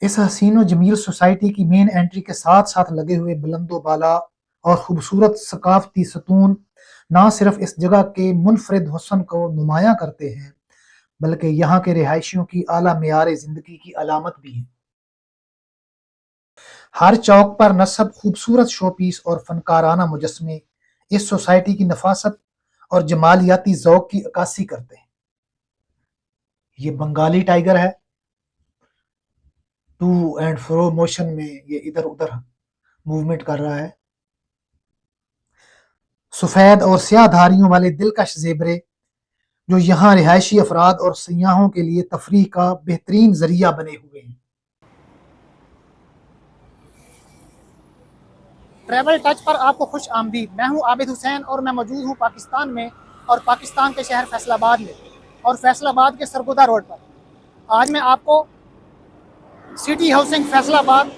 इस हसीन व जमील सोसाइटी की मेन एंट्री के साथ साथ लगे हुए बुलंदो बाला और खूबसूरत सकाफती सतून ना सिर्फ इस जगह के मुनफरिद हुस्न को नुमाया करते हैं, बल्कि यहाँ के रिहायशियों की आला मेयार जिंदगी की अलामत भी हैं। हर चौक पर नस्ब खूबसूरत शोपीस और फनकाराना मुजस्मे इस सोसाइटी की नफासत और जमालियाती ज़ौक की अक्कासी करते हैं। ये बंगाली टाइगर है, टू एंड फ्रो मोशन में ये इधर उधर मूवमेंट कर रहा है। सफ़ेद और स्याह धारियों वाले दिलकश ज़ेबरे जो यहाँ रिहायशी अफराद और सयाहों के लिए तफरीह का बेहतरीन जरिया बने हुए हैं। ट्रैवल टच पर आपको खुश आमदीद। मैं हूं आबिद हुसैन और मैं मौजूद हूं पाकिस्तान में और पाकिस्तान के शहर फैसलाबाद में और फैसलाबाद के सरगोदा रोड पर। आज मैं आपको सिटी हाउसिंग फैसलाबाद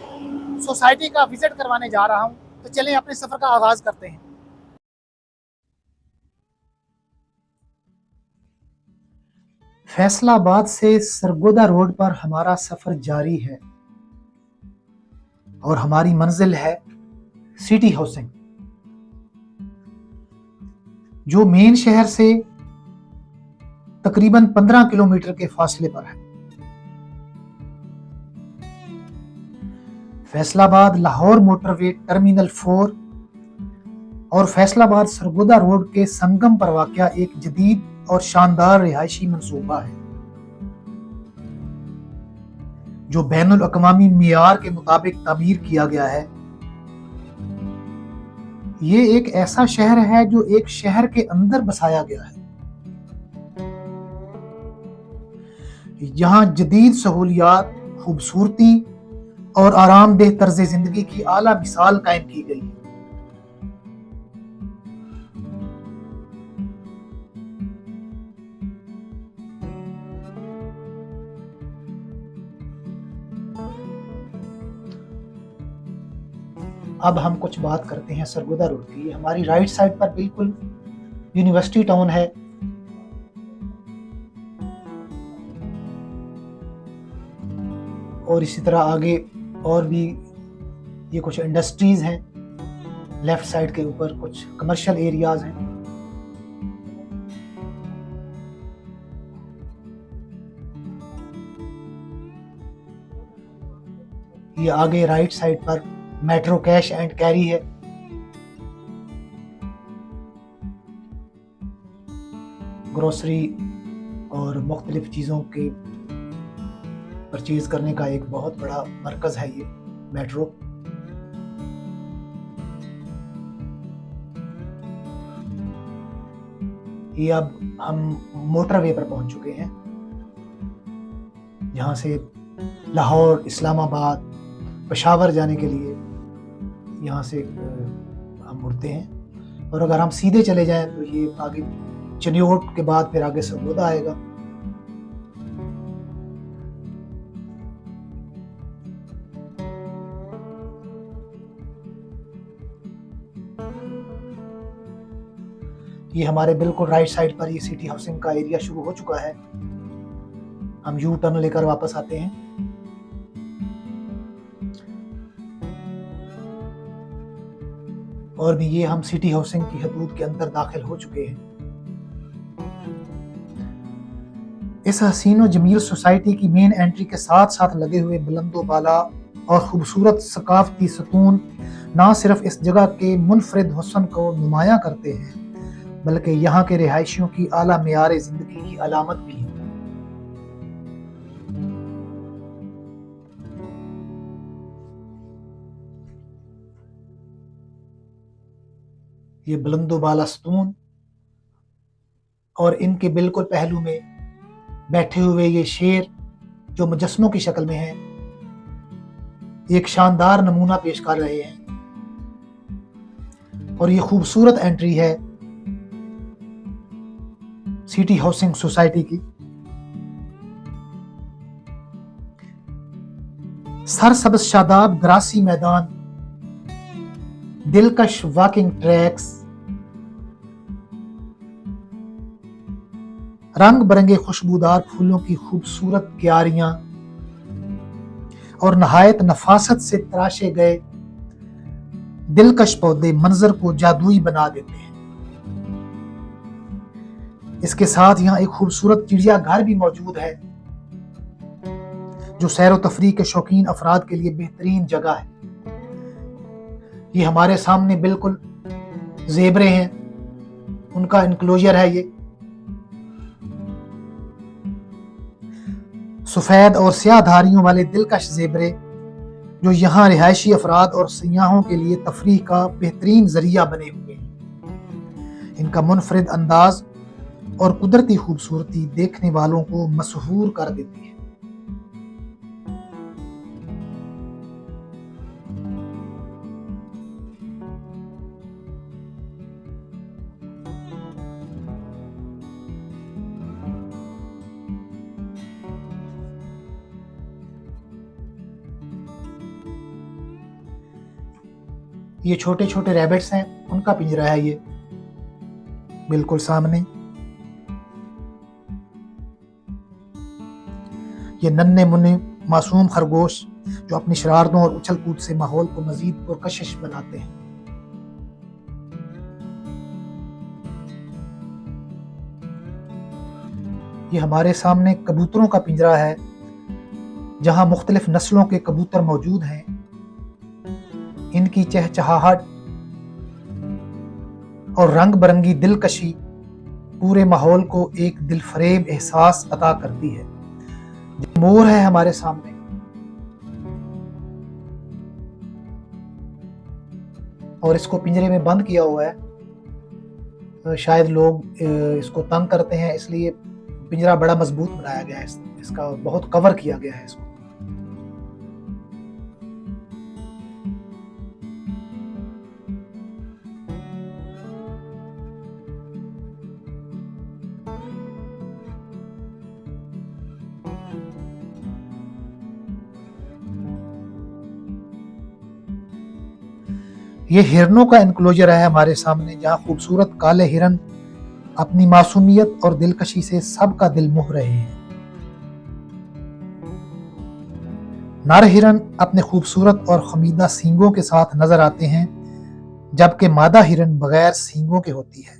सोसाइटी का विजिट करवाने जा रहा हूं। तो चलें अपने सफ़र का आगाज़ करते हैं। फैसलाबाद से सरगोदा रोड पर हमारा सफर जारी है और हमारी मंजिल है सिटी हाउसिंग, जो मेन शहर से तकरीबन 15 किलोमीटर के फासले पर है। फैसलाबाद लाहौर मोटरवे टर्मिनल 4 और फैसलाबाद सरगोदा रोड के संगम पर वाक़या एक जदीद और शानदार रिहायशी मंसूबा है, जो बैनुल अक़वामी मियार के मुताबिक तामीर किया गया है। ये एक ऐसा शहर है जो एक शहर के अंदर बसाया गया है। यहाँ जदीद सहूलियात, खूबसूरती और आरामदेह तर्ज जिंदगी की आला मिसाल कायम की गई है। अब हम कुछ बात करते हैं सरगोदा रोड की। हमारी राइट साइड पर बिल्कुल यूनिवर्सिटी टाउन है, और इसी तरह आगे और भी ये कुछ इंडस्ट्रीज हैं। लेफ्ट साइड के ऊपर कुछ कमर्शियल एरियाज हैं। ये आगे राइट साइड पर मेट्रो कैश एंड कैरी है। ग्रोसरी और मुख्तलिफ चीज़ों के परचेज करने का एक बहुत बड़ा मरकज़ है ये मेट्रो। ये अब हम मोटरवे पर पहुंच चुके हैं, यहाँ से लाहौर, इस्लामाबाद, पेशावर जाने के लिए यहाँ से हम मुड़ते हैं। और अगर हम सीधे चले जाएं तो ये आगे चनियोट के बाद फिर आगे सरगोदा आएगा। ये हमारे बिल्कुल राइट साइड पर ये सिटी हाउसिंग का एरिया शुरू हो चुका है। हम यू टर्न लेकर वापस आते हैं। और भी ये हम सिटी हाउसिंग की हदूद के अंदर दाखिल हो चुके हैं। इस हसीन व जमील सोसाइटी की मेन एंट्री के साथ साथ लगे हुए बुलंदो बाला और खूबसूरत सकाफती सतून ना सिर्फ इस जगह के मुनफरिद हुस्न को नुमाया करते हैं, बल्कि यहाँ के रिहायशियों की आला मेयार जिंदगी की अलामत भी है। ये बुलंदो बाला सतून और इनके बिल्कुल पहलू में बैठे हुए ये शेर जो मुजस्मों की शक्ल में है, एक शानदार नमूना पेश कर रहे हैं। और ये खूबसूरत एंट्री है सिटी हाउसिंग सोसाइटी की। सरसब्ज शादाब ग्रासी मैदान, दिलकश वॉकिंग ट्रैक्स, रंग बिरंगे खुशबूदार फूलों की खूबसूरत क्यारियां और नहायत नफासत से तराशे गए दिलकश पौधे मंजर को जादुई बना देते हैं। इसके साथ यहाँ एक खूबसूरत चिड़ियाघर भी मौजूद है जो सैर व तफरीह के शौकीन अफराद के लिए बेहतरीन जगह है। ये हमारे सामने बिल्कुल ज़ेबरे हैं, उनका इनक्लोजर है ये। सफेद और स्याह धारियों वाले दिलकश ज़ेबरे जो यहाँ रिहायशी अफराद और सयाहों के लिए तफरीह का बेहतरीन जरिया बने हुए हैं। इनका मुनफरिद अंदाज और कुदरती खूबसूरती देखने वालों को मसहूर कर देती है। ये छोटे छोटे रैबिट्स हैं, उनका पिंजरा है ये बिल्कुल सामने। ये नन्हे मुन्ने मासूम खरगोश जो अपनी शरारतों और उछल कूद से माहौल को मजीद पुरकशिश बनाते हैं। ये हमारे सामने कबूतरों का पिंजरा है जहां मुख्तलिफ नस्लों के कबूतर मौजूद हैं। इनकी चहचहाहट और रंग बरंगी दिलकशी पूरे माहौल को एक दिलफरेब एहसास अता करती है। मोर है हमारे सामने, और इसको पिंजरे में बंद किया हुआ है। शायद लोग इसको तंग करते हैं, इसलिए पिंजरा बड़ा मजबूत बनाया गया है, इसका बहुत कवर किया गया है इसको। ये हिरनों का एनक्लोजर है हमारे सामने जहां खूबसूरत काले हिरन अपनी मासूमियत और दिलकशी से सबका दिल मोह रहे हैं। नर हिरन अपने खूबसूरत और खमीदा सींगों के साथ नजर आते हैं, जबकि मादा हिरन बगैर सींगों के होती है।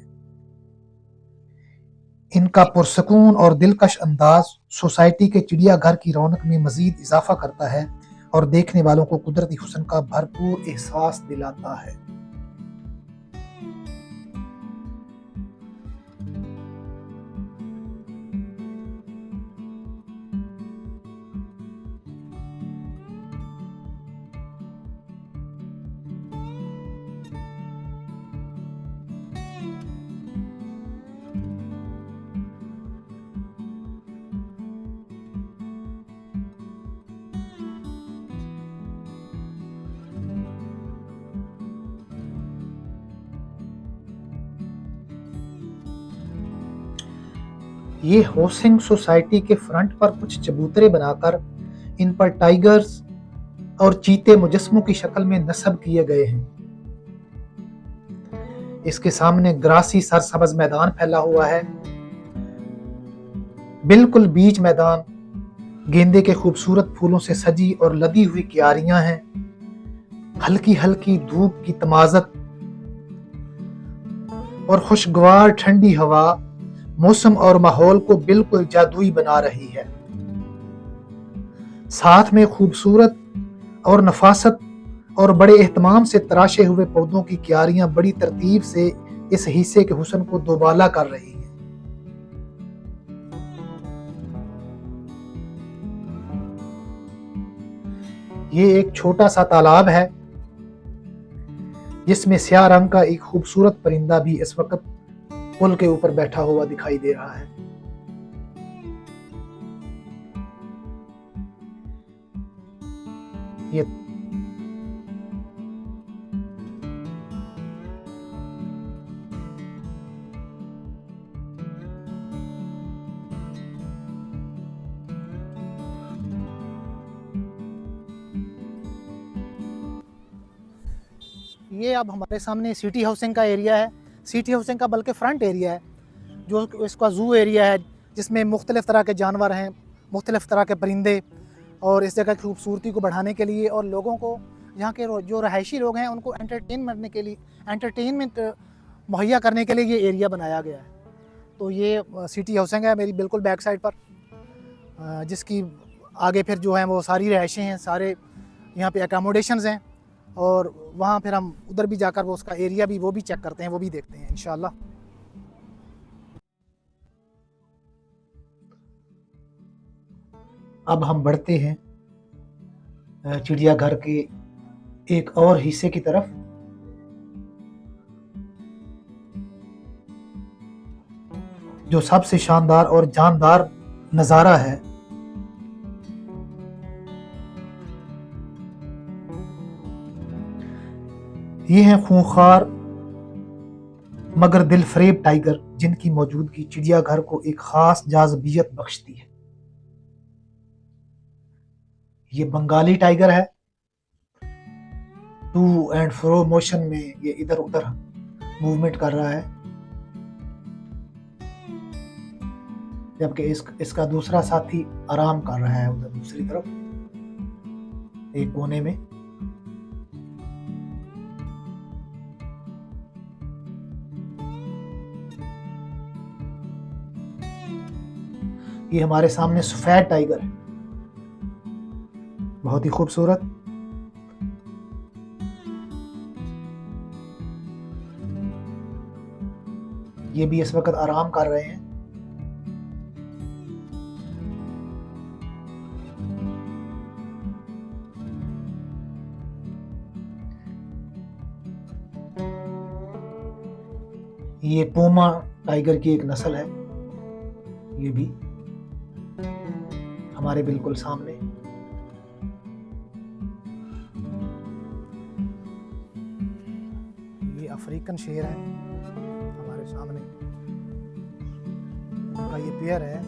इनका पुरसकून और दिलकश अंदाज सोसाइटी के चिड़ियाघर की रौनक में मजीद इजाफा करता है और देखने वालों को कुदरती हुस्न का भरपूर एहसास दिलाता है। ये हाउसिंग सोसाइटी के फ्रंट पर कुछ चबूतरे बनाकर इन पर टाइगर्स और चीते मुजस्मों की शक्ल में नस्ब किए गए हैं। इसके सामने ग्रासी सरसब्ज मैदान फैला हुआ है। बिल्कुल बीच मैदान गेंदे के खूबसूरत फूलों से सजी और लदी हुई क्यारियां हैं। हल्की हल्की धूप की तमाज़त और खुशगवार ठंडी हवा मौसम और माहौल को बिल्कुल जादुई बना रही है। साथ में खूबसूरत और नफासत और बड़े एहतमाम से तराशे हुए पौधों की क्यारियां बड़ी तरतीब से इस हिस्से के हुस्न को दोबाला कर रही हैं। ये एक छोटा सा तालाब है जिसमें स्याह रंग का एक खूबसूरत परिंदा भी इस वक्त पुल के ऊपर बैठा हुआ दिखाई दे रहा है। ये अब हमारे सामने सिटी हाउसिंग का एरिया है। सिटी हाउसिंग का बल्कि फ्रंट एरिया है जो इसका ज़ू एरिया है, जिसमें मुख्तलिफ़ तरह के जानवर हैं, मुख्तलिफ़ तरह के परिंदे और इस जगह की खूबसूरती को बढ़ाने के लिए और लोगों को, यहाँ के जो रहायशी लोग हैं, उनको एंटरटेनमेंट मुहैया करने के लिए ये एरिया बनाया गया है। तो ये सिटी हाउसिंग है मेरी बिल्कुल बैक साइड पर, जिसकी आगे फिर जो है वो सारी रहायशें हैं, सारे यहाँ पे एकोमोडेशंस हैं, और वहाँ फिर हम उधर भी जाकर वो उसका एरिया भी वो भी चेक करते हैं, वो भी देखते हैं इंशाल्लाह। अब हम बढ़ते हैं चिड़ियाघर के एक और हिस्से की तरफ। जो सबसे शानदार और जानदार नज़ारा है, ये हैं खूंखार मगर दिलफरेब टाइगर, जिनकी मौजूदगी चिड़ियाघर को एक खास जाज़बियत बख्शती है। ये बंगाली टाइगर है। टू एंड फ्रो मोशन में ये इधर उधर मूवमेंट कर रहा है, जबकि इसका दूसरा साथी आराम कर रहा है उधर दूसरी तरफ एक कोने में। ये हमारे सामने सफेद टाइगर है, बहुत ही खूबसूरत। ये भी इस वक्त आराम कर रहे हैं। ये पूमा टाइगर की एक नस्ल है, ये भी हमारे बिल्कुल सामने। ये अफ्रीकन शेर है हमारे सामने, उनका ये पेयर है,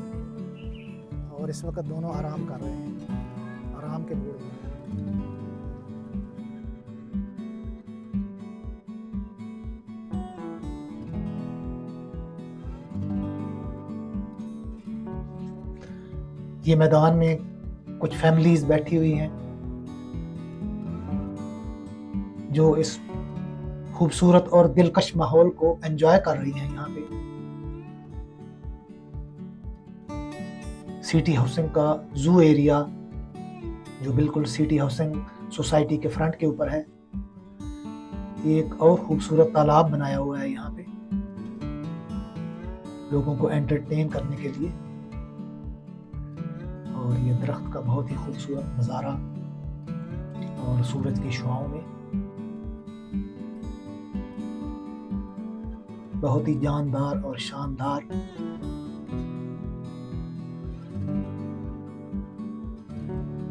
और इस वक्त दोनों आराम कर रहे हैं, आराम के मूड में। ये मैदान में कुछ फैमिलीज बैठी हुई हैं जो इस खूबसूरत और दिलकश माहौल को एंजॉय कर रही हैं। यहाँ पे सिटी हाउसिंग का जू एरिया, जो बिल्कुल सिटी हाउसिंग सोसाइटी के फ्रंट के ऊपर है, एक और खूबसूरत तालाब बनाया हुआ है यहाँ पे लोगों को एंटरटेन करने के लिए। और ये दरख्त का बहुत ही खूबसूरत नज़ारा और सूरज की शुआओं में बहुत ही जानदार और शानदार।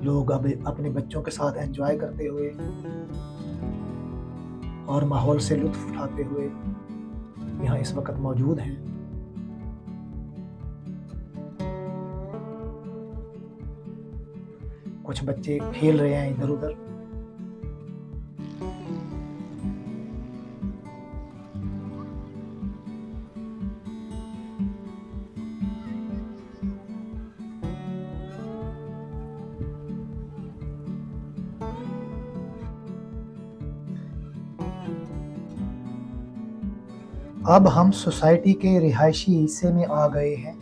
लोग अब अपने बच्चों के साथ एंजॉय करते हुए और माहौल से लुत्फ उठाते हुए यहाँ इस वक्त मौजूद हैं। कुछ बच्चे खेल रहे हैं इधर उधर। अब हम सोसाइटी के रिहायशी हिस्से में आ गए हैं।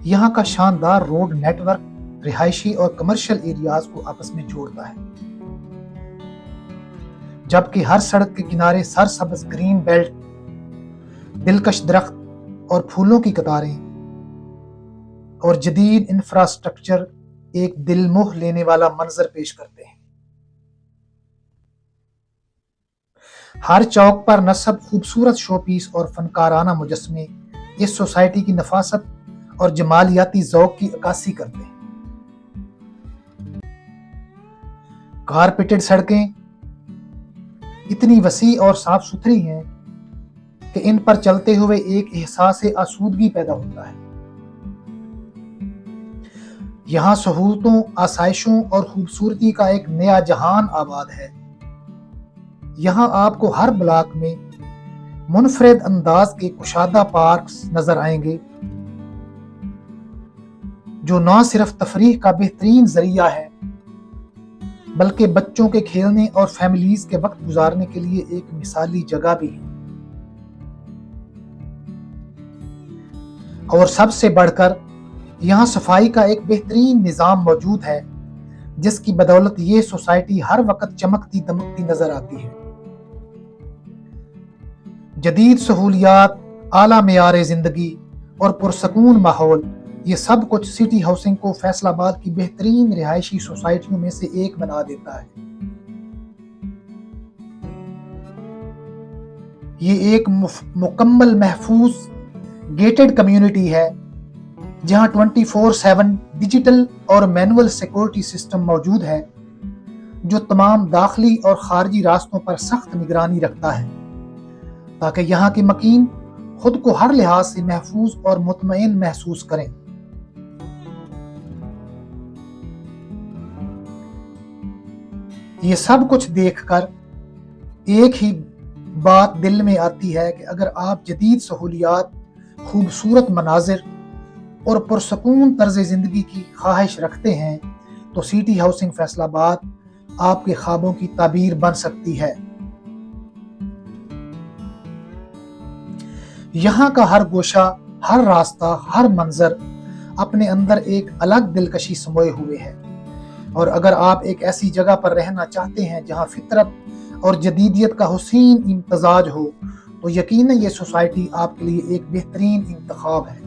यहाँ का शानदार रोड नेटवर्क रिहायशी और कमर्शियल एरियाज को आपस में जोड़ता है, जबकि हर सड़क के किनारे सरसब्ज ग्रीन बेल्ट, दिलकश दरख्त और फूलों की कतारें और जदीद इंफ्रास्ट्रक्चर एक दिलमोह लेने वाला मंजर पेश करते हैं। हर चौक पर नस्ब खूबसूरत शोपीस और फनकाराना मुजस्मे इस सोसाइटी की नफासत और जमालियाती ज़ौक़ की अक्कासी करते हैं। कारपेटेड सड़कें इतनी वसी और साफ सुथरी हैं कि इन पर चलते हुए एक एहसास आसूदगी पैदा होता है। यहाँ सहूलतों, आसाइशों और खूबसूरती का एक नया जहान आबाद है। यहाँ आपको हर ब्लॉक में मुनफरिद अंदाज के कुशादा पार्क्स नजर आएंगे, जो न सिर्फ तफरीह का बेहतरीन जरिया है बल्कि बच्चों के खेलने और फैमिलीज के वक्त गुजारने के लिए एक मिसाली जगह भी है। और सबसे बढ़कर यहाँ सफाई का एक बेहतरीन निज़ाम मौजूद है जिसकी बदौलत ये सोसाइटी हर वक्त चमकती दमकती नजर आती है। जदीद सहूलियात, आला मेयार जिंदगी और पुरसकून माहौल, ये सब कुछ सिटी हाउसिंग को फैसलाबाद की बेहतरीन रिहायशी सोसाइटियों में से एक बना देता है। ये एक मुकम्मल महफूज गेटेड कम्युनिटी है जहां 24/7 डिजिटल और मैनुअल सिक्योरिटी सिस्टम मौजूद है जो तमाम दाखिली और खारजी रास्तों पर सख्त निगरानी रखता है ताकि यहाँ के मकीन खुद को हर लिहाज से महफूज और मुतमईन महसूस करें। ये सब कुछ देखकर एक ही बात दिल में आती है कि अगर आप जदीद सहूलियात, खूबसूरत मनाजिर और पुरसकून तर्ज जिंदगी की ख्वाहिश रखते हैं तो सिटी हाउसिंग फैसलाबाद आपके ख्वाबों की ताबीर बन सकती है। यहाँ का हर गोशा, हर रास्ता, हर मंजर अपने अंदर एक अलग दिलकशी समोए हुए है। और अगर आप एक ऐसी जगह पर रहना चाहते हैं जहाँ फितरत और जदीदियत का हुसीन इम्तजाज हो तो यकीनन ये सोसाइटी आपके लिए एक बेहतरीन इंतखाब है।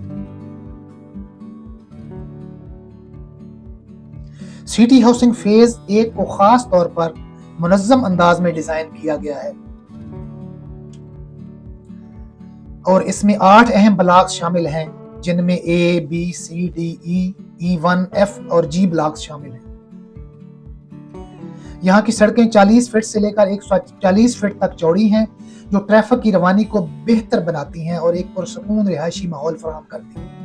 सिटी हाउसिंग फेज 1 को खास तौर पर मुनज़्ज़म अंदाज में डिजाइन किया गया है और इसमें 8 अहम ब्लॉक्स शामिल हैं जिनमें A, B, C, D, E, E1, F और G ब्लॉक्स शामिल हैं। यहाँ की सड़कें 40 फीट से लेकर 140 फीट तक चौड़ी हैं जो ट्रैफिक की रवानी को बेहतर बनाती हैं और एक पुरसकून रिहायशी माहौल फराहम करती हैं।